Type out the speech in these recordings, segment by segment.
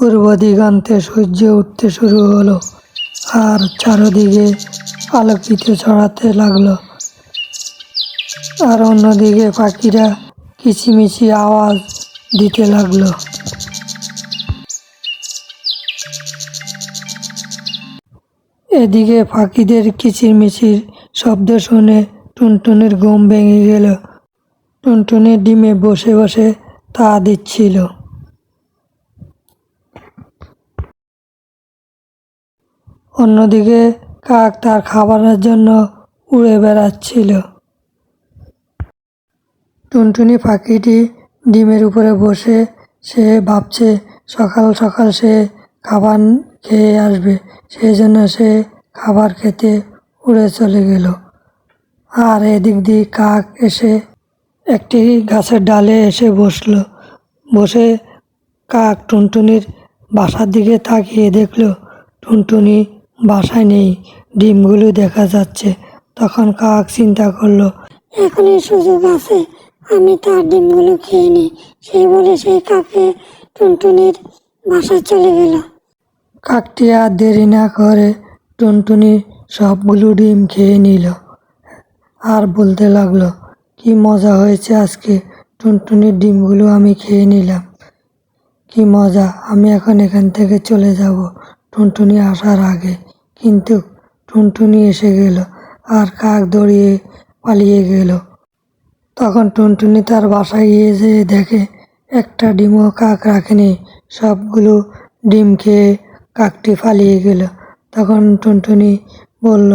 পূর্ব দিগন্তে সূর্য উঠতে শুরু হলো আর চারদিকে আলোকিত ছড়াতে লাগলো। আর অন্যদিকে পাখিরা কিচিমিচি আওয়াজ দিতে লাগলো। এদিকে পাখিদের কিচিরমিচির শব্দ শুনে টুনটুনির ঘুম ভেঙে গেল। টুনটুনি ডিমে বসে বসে তা দিচ্ছিল। অন্যদিকে কাক তার খাবারের জন্য উড়ে বেড়াচ্ছিল। টুনটুনি পাখিটি ডিমের উপরে বসে সে ভাবছে সকাল সকাল সে খাবার খেয়ে আসবে, সেই জন্য সে খাবার খেতে উড়ে চলে গেল। আর এদিক দিয়ে কাক এসে একটি গাছের ডালে এসে বসলো। বসে কাক টুনটুনির বাসার দিকে তাকিয়ে দেখলো টুনটুনি বাসায় নেই, ডিমগুলো দেখা যাচ্ছে। তখন কাক চিন্তা করলো, এখনই সুযোগ আছে, আমি তার ডিমগুলো খেয়ে নিই। সেই বলে সেই কাকে টুনটুনির বাসায় চলে গেল। কাকটি আর দেরি না করে টুনটুনি সবগুলো ডিম খেয়ে নিল আর বলতে লাগলো, কি মজা হয়েছে আজকে, টুনটুনির ডিমগুলো আমি খেয়ে নিলাম, কি মজা, আমি এখন এখান থেকে চলে যাব টুনটুনি আসার আগে। কিন্তু টুনটুনি এসে গেল আর কাক দৌড়িয়ে পালিয়ে গেল। তখন টুনটুনি তার বাসায় গিয়ে যেয়ে দেখে একটা ডিমও কাক রাখেনি, সবগুলো ডিম খেয়ে কাকটি পালিয়ে গেল। তখন টুনটুনি বলল,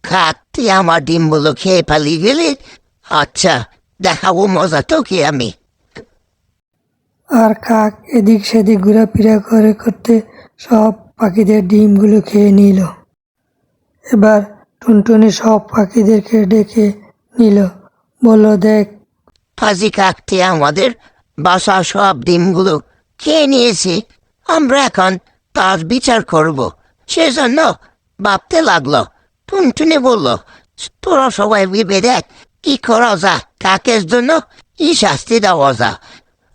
কাক, তুই আমার ডিমগুলো খেয়ে পালিয়ে গেলি? আচ্ছা, দেখাবো মজা তোকে আমি। আর কাক এদিক সেদিক ঘোরাফেরা করতে সব পাখিদের ডিমগুলো খেয়ে নিল। এবার টুনটুনি সব পাখিদেরকে ডেকে নিল, বলল, দেখ ফাজি কাকটি আমাদের বাসার সব ডিমগুলো খেয়ে নিয়েছে, আমরা এখন তার বিচার করব। সেজন্য ভাবতে লাগলো। টুনটুনি বলল, তোরা সবাই ভেবে দেখ কি করা যা, কাকের জন্য কি শাস্তি দেওয়া যা।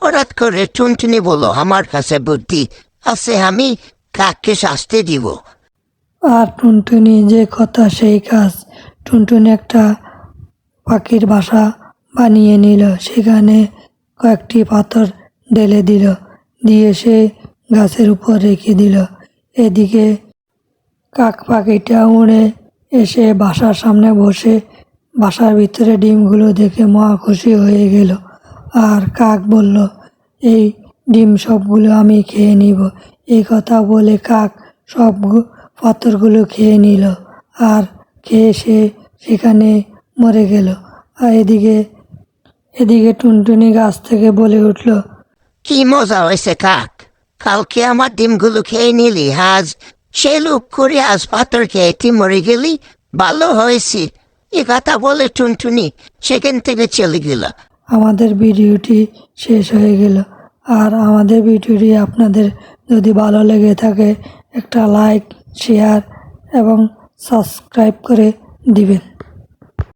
হঠাৎ করে টুনটুনি বলল, আমার কাছে বুদ্ধি আছে, আমি কাককে শাস্তি দিব। আর টুনটুনি যে কথা সেই কাজ। টুনটুনি একটা পাখির বাসা বানিয়ে নিল, সেখানে কয়েকটি পাথর ঢেলে দিল, দিয়ে সে গাছের উপর রেখে দিল। এদিকে কাক পাখিটা উড়ে এসে বাসার সামনে বসে বাসার ভিতরে ডিমগুলো দেখে মহা খুশি হয়ে গেল। আর কাক বলল, এই ডিম সবগুলো আমি খেয়ে নিব। এই কথা বলে কাক সব পাথরগুলো খেয়ে নিল আর খেয়ে সে সেখানে মরে গেল। আর এদিকে টুনটুনি গাছ থেকে বলে উঠল, কি মজা হয়েছে কাক, কালকে আমার ডিমগুলো খেয়ে নিলি, আজ সে লোক করে আজ পাথর খেয়ে তুই মরে গেলি, ভালো হয়েছে। এ কথা বলে টুনটুনি সেখান থেকে চলে গেল। আমাদের ভিডিওটি শেষ হয়ে গেল। আর আমাদের ভিডিওটি আপনাদের যদি ভালো লেগে থাকে একটা লাইক, শেয়ার এবং সাবস্ক্রাইব করে দিবেন।